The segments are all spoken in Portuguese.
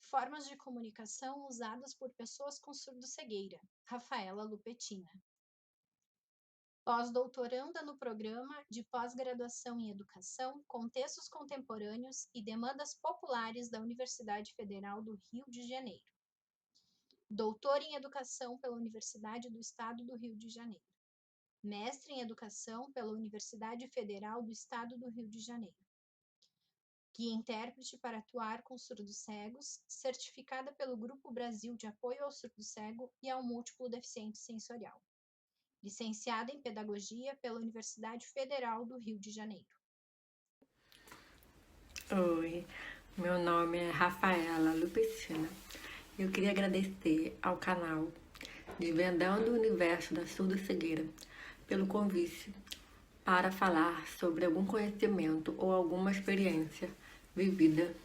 Formas de comunicação usadas por pessoas com surdo-cegueira. Rafaela Lupetina. Pós-doutoranda no programa de pós-graduação em Educação, Contextos Contemporâneos e Demandas Populares da Universidade Federal do Rio de Janeiro. Doutora em Educação pela Universidade do Estado do Rio de Janeiro. Mestre em Educação pela Universidade Federal do Estado do Rio de Janeiro. Guia intérprete para atuar com surdos-cegos, certificada pelo Grupo Brasil de Apoio ao Surdo-Cego e ao Múltiplo Deficiente Sensorial. Licenciada em Pedagogia pela Universidade Federal do Rio de Janeiro. Oi, meu nome é Rafaela Lupicina. Eu queria agradecer ao canal Desvendando o Universo da Surdo-Cegueira pelo convite para falar sobre algum conhecimento ou alguma experiência vivida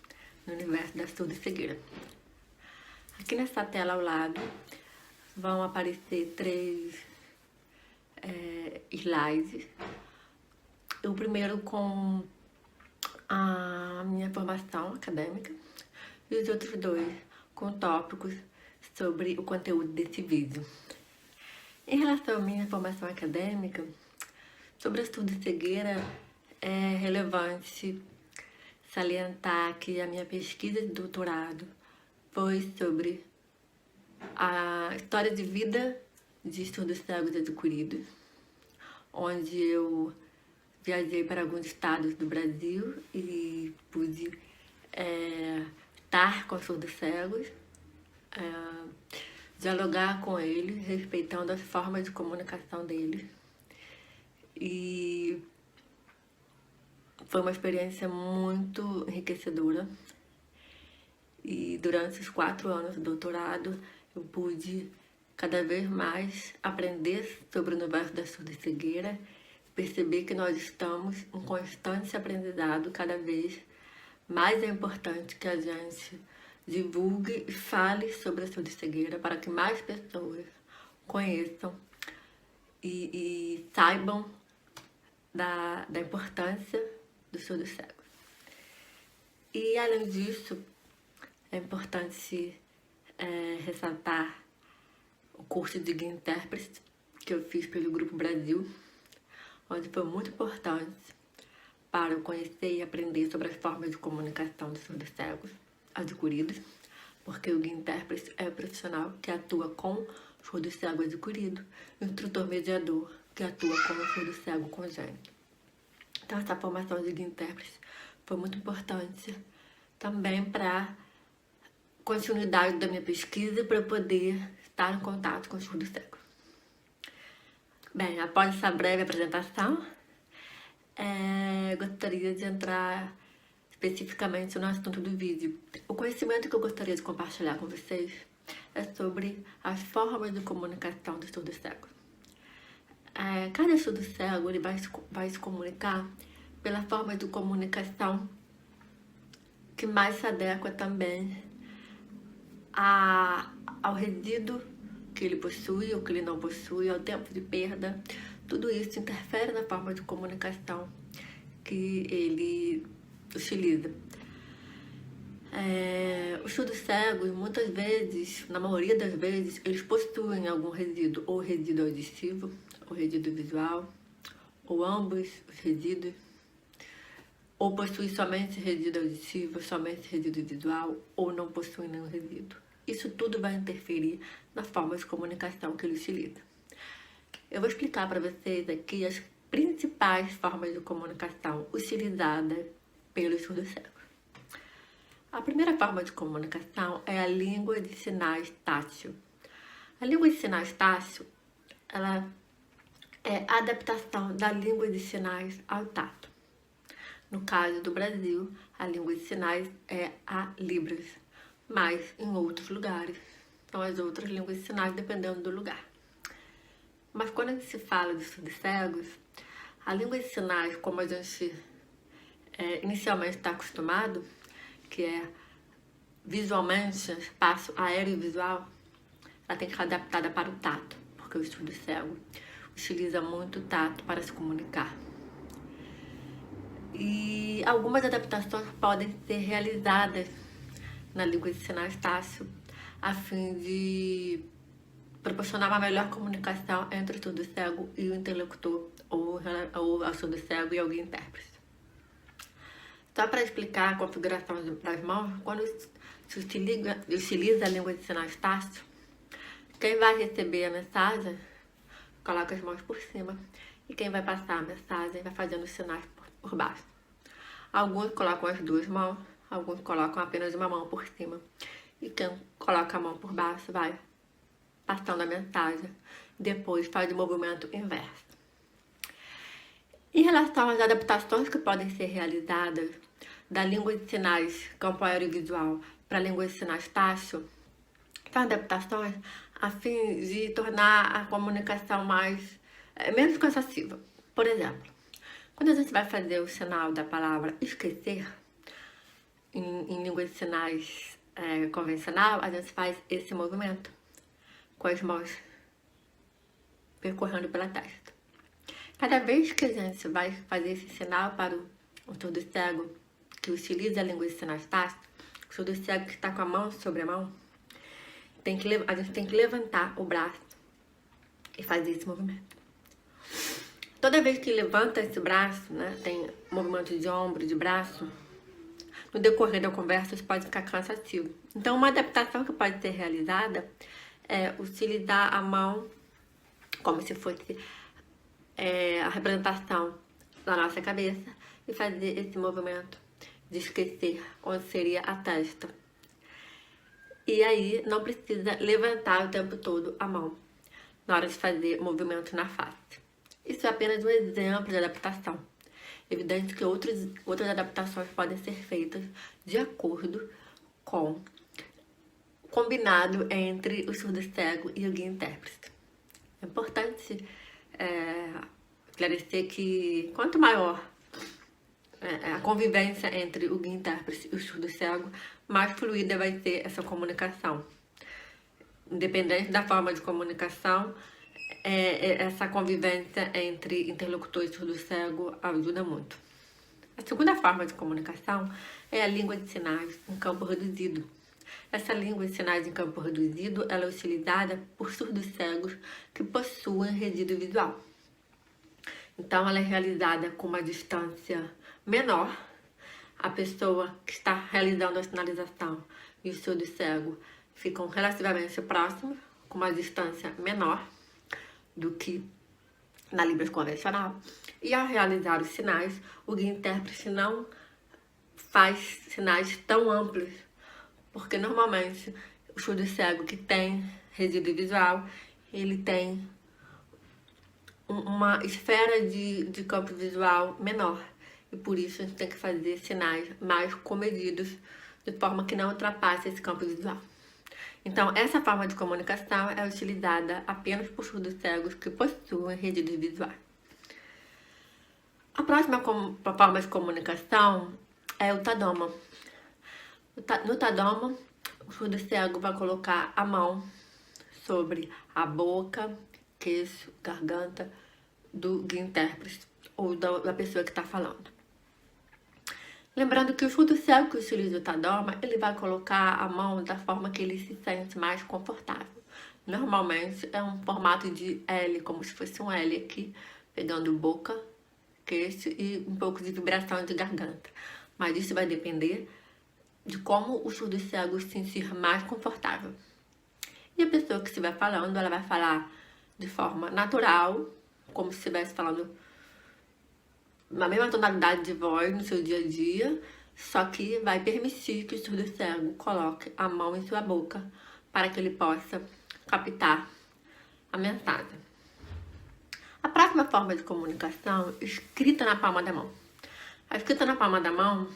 no universo da surdo-cegueira. Aqui nessa tela ao lado vão aparecer 3 slides. O primeiro com a minha formação acadêmica e os outros 2 com tópicos sobre o conteúdo desse vídeo. Em relação à minha formação acadêmica, sobre a surdo-cegueira, é relevante salientar que a minha pesquisa de doutorado foi sobre a história de vida de surdos-cegos adquiridos, onde eu viajei para alguns estados do Brasil e pude estar com surdos-cegos, dialogar com eles, respeitando as formas de comunicação deles. E foi uma experiência muito enriquecedora. E durante os 4 anos do doutorado, eu pude cada vez mais aprender sobre o universo da surdo-cegueira, perceber que nós estamos em constante aprendizado. Cada vez mais é importante que a gente divulgue e fale sobre a surdo-cegueira para que mais pessoas conheçam e saibam da importância do surdo-cego. E além disso, é importante ressaltar o curso de guia intérprete que eu fiz pelo Grupo Brasil, onde foi muito importante para eu conhecer e aprender sobre as formas de comunicação dos surdos-cegos adquiridos, porque o guia intérprete é o profissional que atua com surdo-cego adquirido e o instrutor mediador que atua com o surdo-cego congênito. Então, essa formação de guia intérprete foi muito importante também para continuidade da minha pesquisa, para eu poder estar em contato com os surdos-cegos. Bem, após essa breve apresentação, gostaria de entrar especificamente no assunto do vídeo. O conhecimento que eu gostaria de compartilhar com vocês é sobre as formas de comunicação dos surdos-cegos. Cada surdo-cego ele vai se comunicar pela forma de comunicação que mais se adequa também ao resíduo que ele possui ou que ele não possui, ao tempo de perda. Tudo isso interfere na forma de comunicação que ele utiliza. Os surdos-cegos, muitas vezes, na maioria das vezes, eles possuem algum resíduo, ou resíduo auditivo, ou resíduo visual, ou ambos os resíduos, ou possuem somente resíduo auditivo, somente resíduo visual, ou não possuem nenhum resíduo. Isso tudo vai interferir na forma de comunicação que ele utiliza. Eu vou explicar para vocês aqui as principais formas de comunicação utilizadas pelos surdos-cegos. A primeira forma de comunicação é a língua de sinais tátil. A língua de sinais tátil, ela é a adaptação da língua de sinais ao tato. No caso do Brasil, a língua de sinais é a Libras, mas em outros lugares são as outras línguas de sinais, dependendo do lugar. Mas quando se fala de surdos-cegos, a língua de sinais, como a gente inicialmente está acostumado, que é visualmente, espaço aéreo e visual, ela tem que ser adaptada para o tato, porque o surdo-cego utiliza muito o tato para se comunicar. E algumas adaptações podem ser realizadas na língua de sinais tácito, a fim de proporcionar uma melhor comunicação entre o surdo cego e o interlocutor, ou o surdo cego e alguém intérprete. Só para explicar a configuração das mãos, quando se utiliza a língua de sinais tácito, quem vai receber a mensagem coloca as mãos por cima e quem vai passar a mensagem vai fazendo sinais por baixo. Alguns colocam as duas mãos, alguns colocam apenas uma mão por cima e quem coloca a mão por baixo vai passando a mensagem, depois faz o movimento inverso. Em relação às adaptações que podem ser realizadas da língua de sinais campo aerovisual para a língua de sinais táctil, são adaptações a fim de tornar a comunicação menos cansativa. Por exemplo, quando a gente vai fazer o sinal da palavra esquecer, em língua de sinais convencional, a gente faz esse movimento com as mãos percorrendo pela testa. Cada vez que a gente vai fazer esse sinal para o surdo cego que utiliza a língua de sinais táctil, o surdo cego que está com a mão sobre a mão, a gente tem que levantar o braço e fazer esse movimento. Toda vez que levanta esse braço, né, tem movimento de ombro, de braço, no decorrer da conversa isso pode ficar cansativo. Então, uma adaptação que pode ser realizada é utilizar a mão como se fosse a representação da nossa cabeça e fazer esse movimento de esquecer, onde seria a testa. E aí não precisa levantar o tempo todo a mão na hora de fazer movimento na face. Isso é apenas um exemplo de adaptação. Evidente que outras adaptações podem ser feitas de acordo com o combinado entre o surdo cego e o guia intérprete. É importante esclarecer que quanto maior a convivência entre o guia intérprete e o surdo cego, mais fluida vai ser essa comunicação. Independente da forma de comunicação, essa convivência entre interlocutor e surdo cego ajuda muito. A segunda forma de comunicação é a língua de sinais em campo reduzido. Essa língua de sinais em campo reduzido ela é utilizada por surdos cegos que possuem resíduo visual. Então, ela é realizada com uma distância menor. A pessoa que está realizando a sinalização e o surdo cego ficam relativamente próximos, com uma distância menor do que na Libras convencional. E ao realizar os sinais, o guia intérprete não faz sinais tão amplos, porque normalmente o surdo cego que tem resíduo visual, ele tem uma esfera de campo visual menor. E por isso a gente tem que fazer sinais mais comedidos, de forma que não ultrapasse esse campo visual. Então, essa forma de comunicação é utilizada apenas por surdos cegos que possuem resíduos visuais. A próxima forma de comunicação é o tadoma. No tadoma, o surdo cego vai colocar a mão sobre a boca, queixo, garganta do guia intérprete ou da pessoa que está falando. Lembrando que o surdo cego que utiliza o tadoma, ele vai colocar a mão da forma que ele se sente mais confortável. Normalmente é um formato de L, como se fosse um L aqui, pegando boca, queixo e um pouco de vibração de garganta. Mas isso vai depender de como o surdo cego se sentir mais confortável. E a pessoa que estiver falando, ela vai falar de forma natural, como se estivesse falando na mesma tonalidade de voz no seu dia a dia, só que vai permitir que o surdo cego coloque a mão em sua boca para que ele possa captar a mensagem. A próxima forma de comunicação, escrita na palma da mão. A escrita na palma da mão,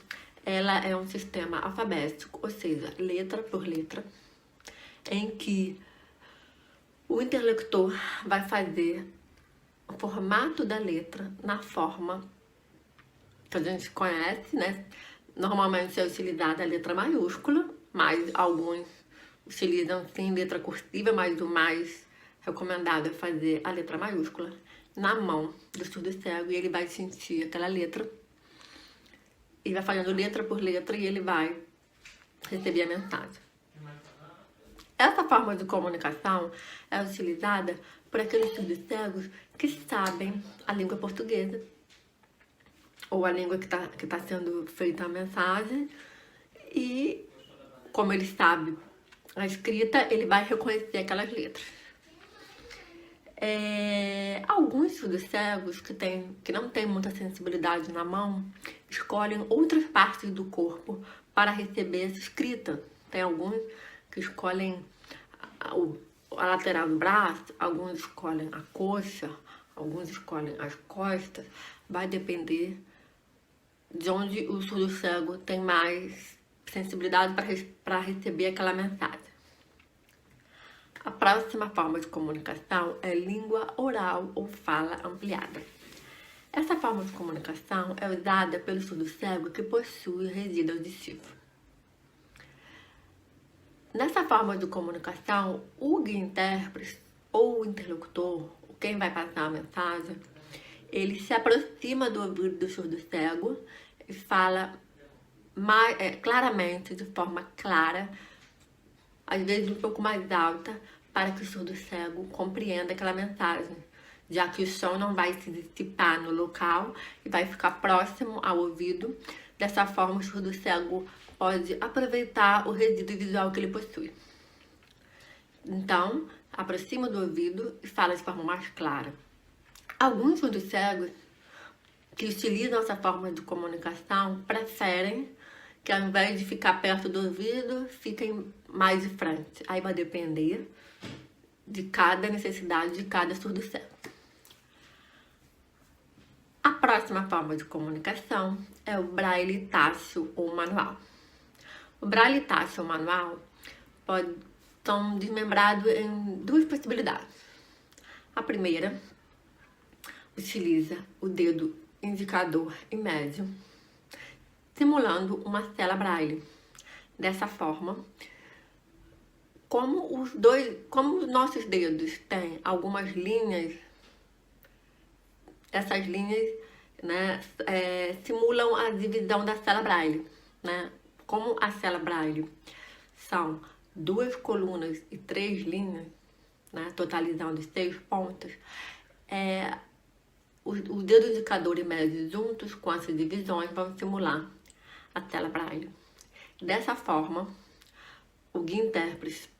ela é um sistema alfabético, ou seja, letra por letra, em que o interlocutor vai fazer o formato da letra na forma que a gente conhece, né? Normalmente é utilizada a letra maiúscula, mas alguns utilizam sim letra cursiva, mas o mais recomendado é fazer a letra maiúscula na mão do surdo cego e ele vai sentir aquela letra e vai fazendo letra por letra e ele vai receber a mensagem. Essa forma de comunicação é utilizada por aqueles surdos cegos que sabem a língua portuguesa ou a língua que tá sendo feita a mensagem, e como ele sabe a escrita, ele vai reconhecer aquelas letras. Alguns surdos cegos que não têm muita sensibilidade na mão escolhem outras partes do corpo para receber essa escrita. Tem alguns que escolhem a lateral do braço, alguns escolhem a coxa, alguns escolhem as costas. Vai depender de onde o surdo cego tem mais sensibilidade para receber aquela mensagem. A próxima forma de comunicação é língua oral ou fala ampliada. Essa forma de comunicação é usada pelo surdo cego que possui resíduo auditivo. Nessa forma de comunicação, o guia intérprete ou o interlocutor, quem vai passar a mensagem, ele se aproxima do ouvido do surdo cego e fala claramente, de forma clara, às vezes um pouco mais alta, para que o surdo cego compreenda aquela mensagem, já que o som não vai se dissipar no local e vai ficar próximo ao ouvido. Dessa forma, o surdo cego pode aproveitar o resíduo visual que ele possui. Então, aproxima do ouvido e fala de forma mais clara. Alguns surdos cegos que utilizam essa forma de comunicação preferem que, ao invés de ficar perto do ouvido, fiquem mais de frente. Aí vai depender de cada necessidade de cada surdo cego. A próxima forma de comunicação é o braille táctil ou manual. O braille táctil ou manual são desmembrados em duas possibilidades. A primeira utiliza o dedo indicador e médio, simulando uma cela braille. Dessa forma, como os nossos dedos têm algumas linhas, essas linhas, né, simulam a divisão da cela braille, né? Como a cela braille são 2 colunas e 3 linhas, né, totalizando 6 pontos, o dedo indicador e médio juntos com essas divisões vão simular a cela braille. Dessa forma, o guia intérprete,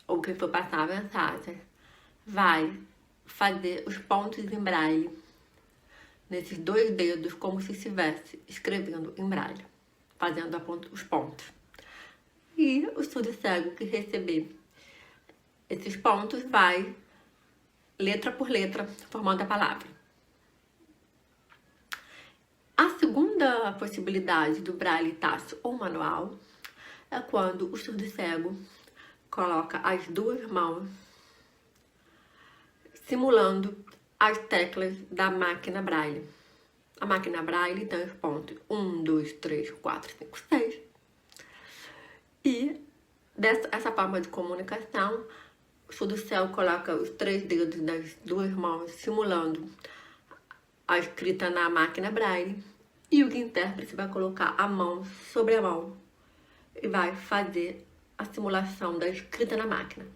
ou quem for passar a mensagem, vai fazer os pontos em braille nesses 2 dedos, como se estivesse escrevendo em braille, fazendo os pontos. E o surdo cego que receber esses pontos vai, letra por letra, formando a palavra. A segunda possibilidade do braille táctil ou manual é quando o surdo cego coloca as 2 mãos simulando as teclas da máquina braille. A máquina braille tem os pontos 1, 2, 3, 4, 5, 6. E essa forma de comunicação, o surdo cego coloca os 3 dedos das 2 mãos simulando a escrita na máquina braille, e o guia intérprete vai colocar a mão sobre a mão e vai fazer a simulação da escrita na máquina.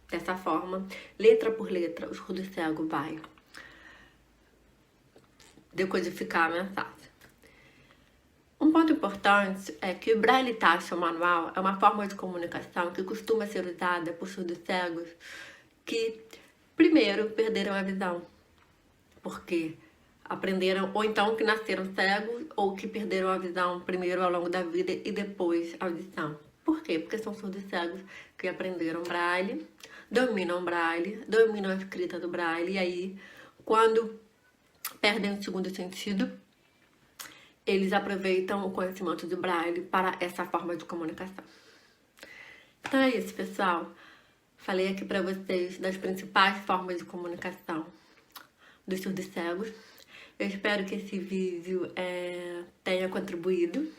Dessa forma, letra por letra, o surdo cego vai decodificar a mensagem. Um ponto importante é que o braille táctil manual é uma forma de comunicação que costuma ser usada por surdos cegos que, primeiro, perderam a visão, porque aprenderam, ou então que nasceram cegos, ou que perderam a visão primeiro ao longo da vida e depois a audição. Por quê? Porque são surdos cegos que aprenderam braille, dominam a escrita do braille, e aí, quando perdem o segundo sentido, eles aproveitam o conhecimento do braille para essa forma de comunicação. Então é isso, pessoal. Falei aqui para vocês das principais formas de comunicação dos surdos cegos. Eu espero que esse vídeo tenha contribuído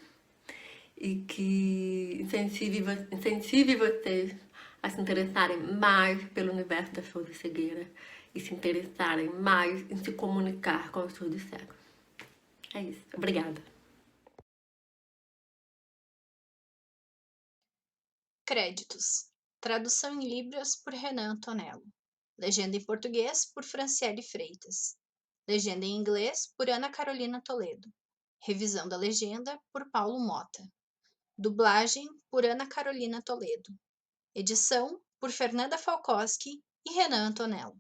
e que incentive vocês a se interessarem mais pelo universo da surdo-cegueira e se interessarem mais em se comunicar com os surdos cegos. É isso. Obrigada. Créditos. Tradução em Libras por Renan Antonello. Legenda em português por Franciele Freitas. Legenda em inglês por Ana Carolina Toledo. Revisão da legenda por Paulo Mota. Dublagem por Ana Carolina Toledo. Edição por Fernanda Falkowski e Renan Antonello.